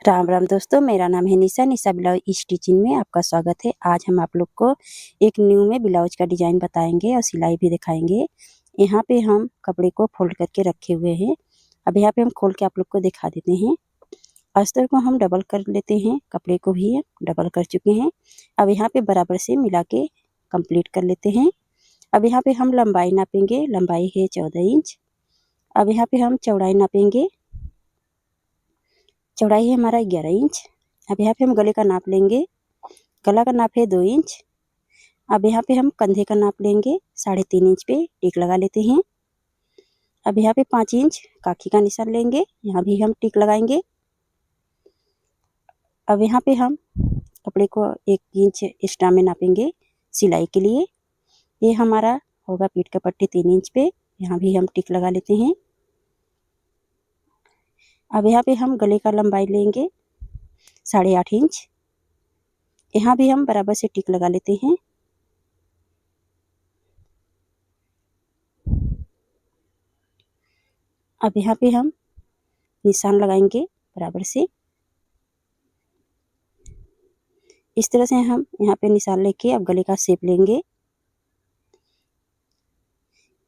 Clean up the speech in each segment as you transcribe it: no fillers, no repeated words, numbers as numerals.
राम राम दोस्तों, मेरा नाम है निशा। निशा ब्लाउज स्टिचिंग में आपका स्वागत है। आज हम आप लोग को एक न्यू में ब्लाउज का डिजाइन बताएंगे और सिलाई भी दिखाएंगे। यहाँ पे हम कपड़े को फोल्ड करके रखे हुए हैं। अब यहाँ पे हम खोल के आप लोग को दिखा देते हैं। अस्तर को हम डबल कर लेते हैं, कपड़े को भी डबल कर चुके हैं। अब यहाँ पे बराबर से मिला के कंप्लीट कर लेते हैं। अब यहाँ पे हम लंबाई नापेंगे। लंबाई है 14 इंच। अब यहाँ पे हम चौड़ाई नापेंगे। चौड़ाई है हमारा 11 इंच। अब यहाँ पे हम गले का नाप लेंगे। गला का नाप है 2 इंच। अब यहाँ पे हम कंधे का नाप लेंगे। 3.5 इंच पे टिक लगा लेते हैं। अब यहाँ पे 5 इंच काखी का निशान लेंगे, यहाँ भी हम टिक लगाएंगे। अब यहाँ पे हम कपड़े को 1 इंच एक्स्ट्रा में नापेंगे सिलाई के लिए। ये हमारा होगा पीठ का पट्टी 3 इंच पे, यहाँ भी हम टिक लगा लेते हैं। अब यहाँ पे हम गले का लंबाई लेंगे 8.5 इंच, यहाँ भी हम बराबर से टिक लगा लेते हैं। अब यहाँ पे हम निशान लगाएंगे बराबर से। इस तरह से हम यहाँ पे निशान लेके अब गले का शेप लेंगे।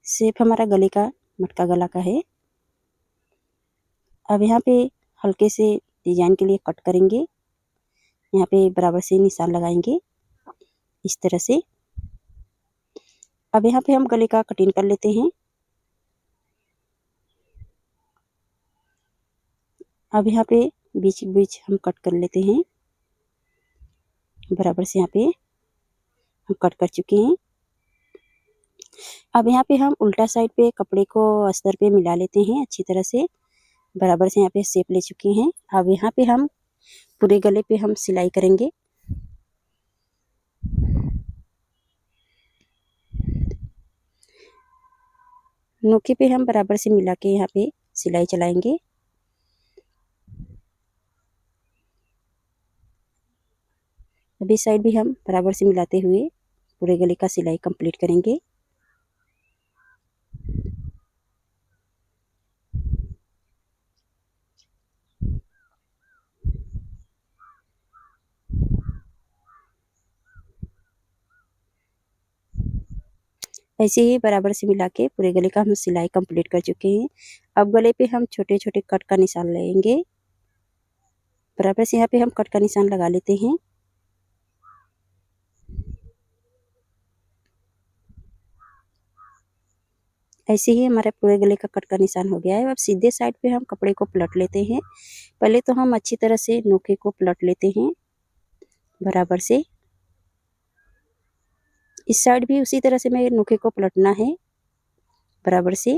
शेप हमारा गले का मटका गला का है। अब यहाँ पे हल्के से डिजाइन के लिए कट करेंगे। यहाँ पे बराबर से निशान लगाएंगे इस तरह से। अब यहाँ पे हम गले का कटिंग कर लेते हैं। अब यहाँ पे बीच बीच हम कट कर लेते हैं। बराबर से यहाँ पे हम कट कर चुके हैं। अब यहाँ पे हम उल्टा साइड पे कपड़े को अस्तर पे मिला लेते हैं अच्छी तरह से। बराबर से यहाँ पे शेप ले चुके हैं। अब यहाँ पे हम पूरे गले पे हम सिलाई करेंगे। नोके पे हम बराबर से मिला के यहाँ पे सिलाई चलाएंगे। अभी साइड भी हम बराबर से मिलाते हुए पूरे गले का सिलाई कंप्लीट करेंगे। ऐसे ही बराबर से मिला के पूरे गले का हम सिलाई कंप्लीट कर चुके हैं। अब गले पे हम छोटे छोटे कट का निशान लेंगे। बराबर से यहाँ पे हम कट का निशान लगा लेते हैं। ऐसे ही हमारे पूरे गले का कट का निशान हो गया है। अब सीधे साइड पे हम कपड़े को पलट लेते हैं। पहले तो हम अच्छी तरह से नोके को पलट लेते हैं बराबर से। इस साइड भी उसी तरह से मेरे नोके को पलटना है बराबर से।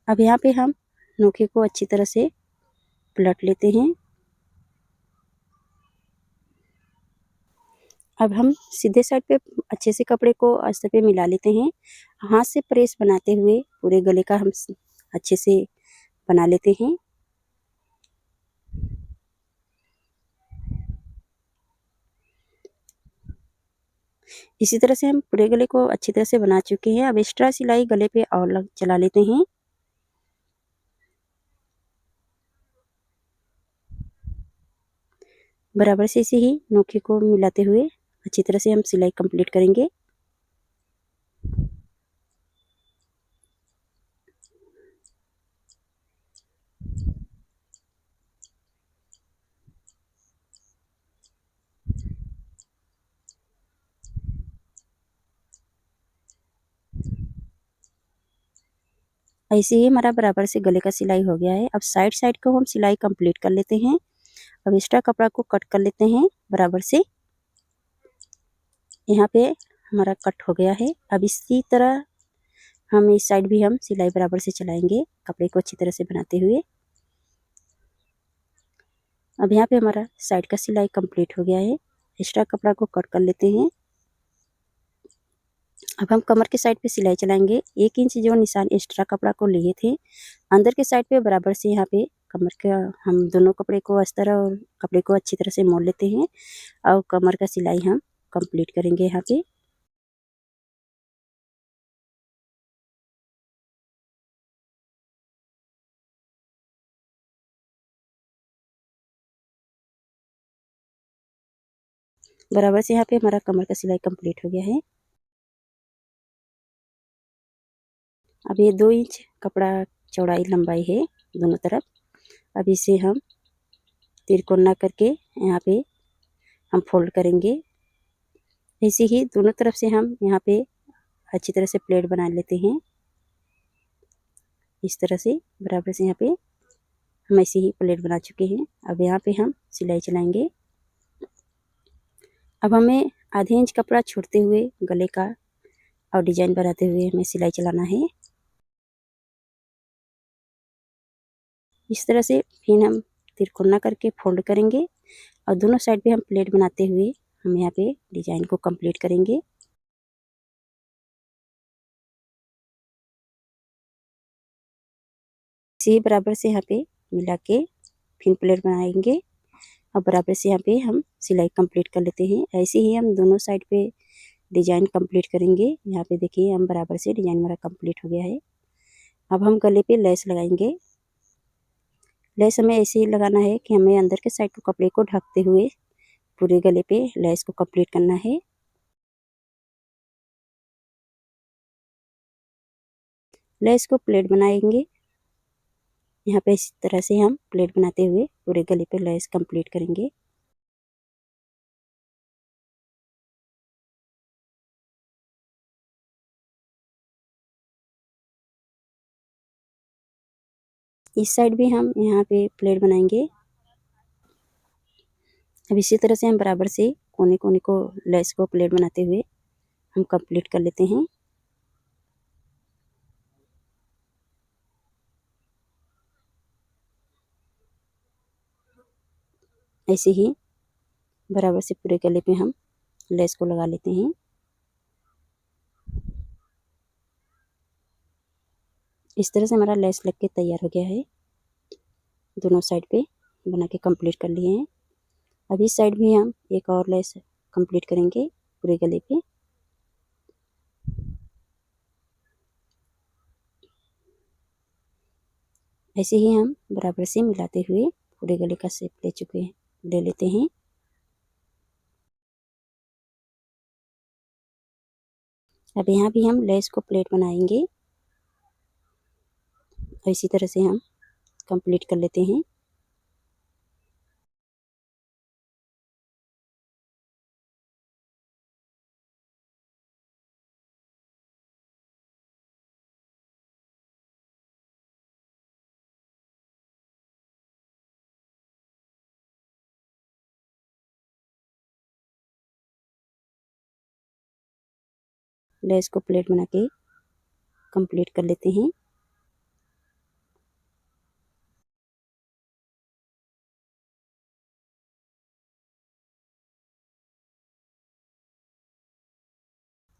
अब यहाँ पे हम नोके को अच्छी तरह से पलट लेते हैं। अब हम सीधे साइड पे अच्छे से कपड़े को अस्तर पे मिला लेते हैं। हाथ से प्रेस बनाते हुए पूरे गले का हम अच्छे से बना लेते हैं। इसी तरह से हम पूरे गले को अच्छी तरह से बना चुके हैं। अब एक्स्ट्रा सिलाई गले पे और चला लेते हैं। बराबर से इसे ही नोके को मिलाते हुए अच्छी तरह से हम सिलाई कंप्लीट करेंगे। ऐसे ही हमारा बराबर से गले का सिलाई हो गया है। अब साइड साइड को हम सिलाई कंप्लीट कर लेते हैं। अब एक्स्ट्रा कपड़ा को कट कर लेते हैं बराबर से। यहाँ पे हमारा कट हो गया है। अब इसी तरह हम इस साइड भी हम सिलाई बराबर से चलाएंगे कपड़े को अच्छी तरह से बनाते हुए। अब यहाँ पे हमारा साइड का सिलाई कंप्लीट हो गया है। एक्स्ट्रा कपड़ा को कट कर लेते हैं। अब हम कमर के साइड पे सिलाई चलाएंगे। 1 इंच जो निशान एक्स्ट्रा कपड़ा को लिए थे, अंदर के साइड पे बराबर से यहाँ पे कमर का हम दोनों कपड़े को अस्तर और कपड़े को अच्छी तरह से मोड़ लेते हैं और कमर का सिलाई हम कंप्लीट करेंगे यहाँ पे। बराबर से यहाँ पे हमारा कमर का सिलाई कंप्लीट हो गया है। अब ये 2 इंच कपड़ा चौड़ाई लंबाई है दोनों तरफ। अब इसे हम तिरकोना करके यहाँ पे हम फोल्ड करेंगे। ऐसे ही दोनों तरफ से हम यहाँ पे अच्छी तरह से प्लेट बना लेते हैं। इस तरह से बराबर से यहाँ पे हम ऐसे ही प्लेट बना चुके हैं। अब यहाँ पे हम सिलाई चलाएंगे। अब हमें आधे इंच कपड़ा छोड़ते हुए गले का और डिजाइन बनाते हुए हमें सिलाई चलाना है। इस तरह से फिर हम तिरकोना करके फोल्ड करेंगे और दोनों साइड पे हम प्लेट बनाते हुए हम यहाँ पे डिजाइन को कंप्लीट करेंगे। इसी बराबर से यहाँ पे मिला के फिर प्लेट बनाएंगे और बराबर से यहाँ पे हम सिलाई कंप्लीट कर लेते हैं। ऐसे ही हम दोनों साइड पे डिजाइन कंप्लीट करेंगे। यहाँ पे देखिए हम बराबर से डिजाइन हमारा कंप्लीट हो गया है। अब हम गले पे लेस लगाएंगे। लेस हमें ऐसे ही लगाना है कि हमें अंदर के साइड को कपड़े को ढकते हुए पूरे गले पे लेस को कंप्लीट करना है। लेस को प्लेट बनाएंगे। यहाँ पे इस तरह से हम प्लेट बनाते हुए पूरे गले पे लेस कंप्लीट करेंगे। इस साइड भी हम यहाँ पे प्लेट बनाएंगे। अब इसी तरह से हम बराबर से कोने कोने को लेस को प्लेट बनाते हुए हम कंप्लीट कर लेते हैं। ऐसे ही बराबर से पूरे गले पे हम लेस को लगा लेते हैं। इस तरह से हमारा लेस लग के तैयार हो गया है। दोनों साइड पे बना के कंप्लीट कर लिए हैं। अब इस साइड भी हम एक और लेस कंप्लीट करेंगे पूरे गले पे। ऐसे ही हम बराबर से मिलाते हुए पूरे गले का शेप ले लेते हैं। अब यहाँ भी हम लेस को प्लेट बनाएंगे और इसी तरह से हम कंप्लीट कर लेते हैं। लेस को प्लेट बना के कंप्लीट कर लेते हैं।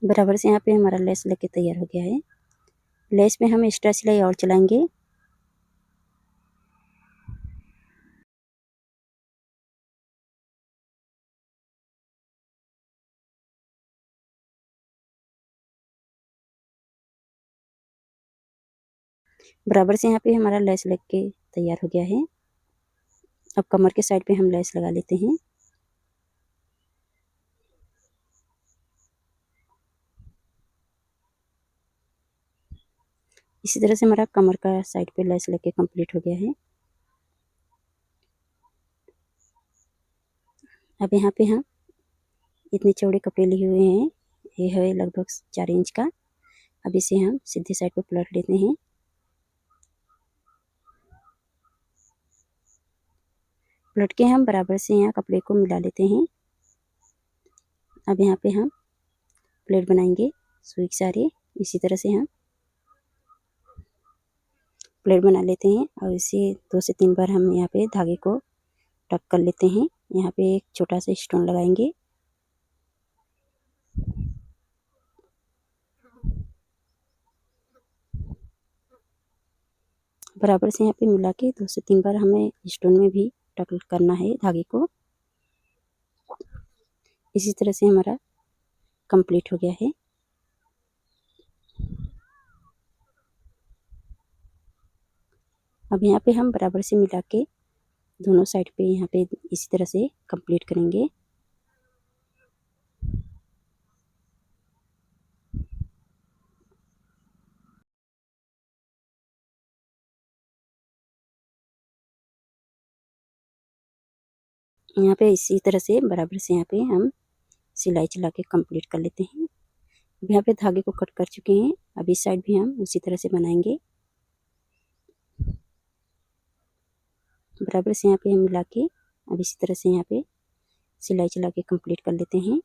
बराबर से यहाँ पे हमारा लेस लेके तैयार हो गया है। लेस में हम एक्स्ट्रा सिलाई और चलाएंगे। बराबर से यहाँ पे हमारा लेस लग के तैयार हो गया है। अब कमर के साइड पे हम लेस लगा लेते हैं। इसी तरह से हमारा कमर का साइड पे लेस लग के कंप्लीट हो गया है। अब यहाँ पे हम इतने चौड़े कपड़े लिए हुए हैं। ये है लगभग 4 इंच का। अब इसे हम सीधे साइड पे पलट लेते हैं। पलट के हम बराबर से यहाँ कपड़े को मिला लेते हैं। अब यहाँ पे हम प्लेट बनाएंगे सुई के सहारे। इसी तरह से हम प्लेट बना लेते हैं और इसे 2 से 3 बार हम यहाँ पे धागे को टक कर लेते हैं। यहाँ पे एक छोटा सा स्टोन लगाएंगे। बराबर से यहाँ पे मिला के 2 से 3 बार हमें स्टोन में भी टक करना है धागे को। इसी तरह से हमारा कंप्लीट हो गया है। अब यहाँ पे हम बराबर से मिला के दोनों साइड पे यहाँ पे इसी तरह से कंप्लीट करेंगे। यहाँ पे इसी तरह से बराबर से यहाँ पे हम सिलाई चला के कंप्लीट कर लेते हैं। अब यहाँ पे धागे को कट कर चुके हैं। अब इस साइड भी हम उसी तरह से बनाएंगे। बराबर से यहाँ पे हम मिला के अब इसी तरह से यहाँ पे सिलाई चला के कंप्लीट कर लेते हैं।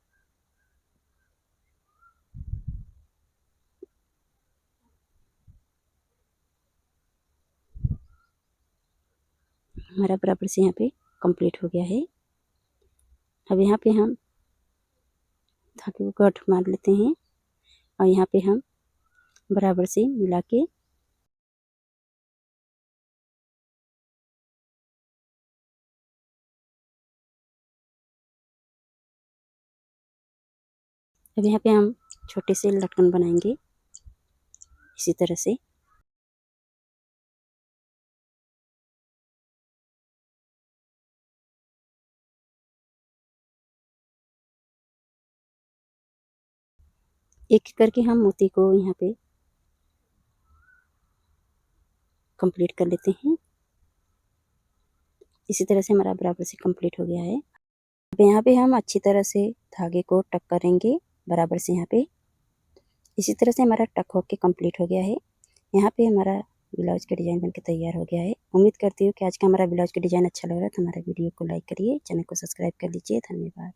हमारा बराबर से यहाँ पे कंप्लीट हो गया है। अब यहाँ पे हम धागे को गांठ मार लेते हैं और यहाँ पे हम बराबर से मिला के अब यहाँ पे हम छोटे से लटकन बनाएंगे इसी तरह से। एक एक करके हम मोती को यहाँ पे कंप्लीट कर लेते हैं। इसी तरह से हमारा बराबर से कंप्लीट हो गया है। अब यहाँ पे हम अच्छी तरह से धागे को टक करेंगे बराबर से। यहाँ पे इसी तरह से हमारा टक होके कंप्लीट हो गया है। यहाँ पे हमारा ब्लाउज का डिज़ाइन बनके तैयार हो गया है। उम्मीद करती हूँ कि आज का हमारा ब्लाउज का डिज़ाइन अच्छा लग रहा है तो हमारा वीडियो को लाइक करिए, चैनल को सब्सक्राइब कर लीजिए। धन्यवाद।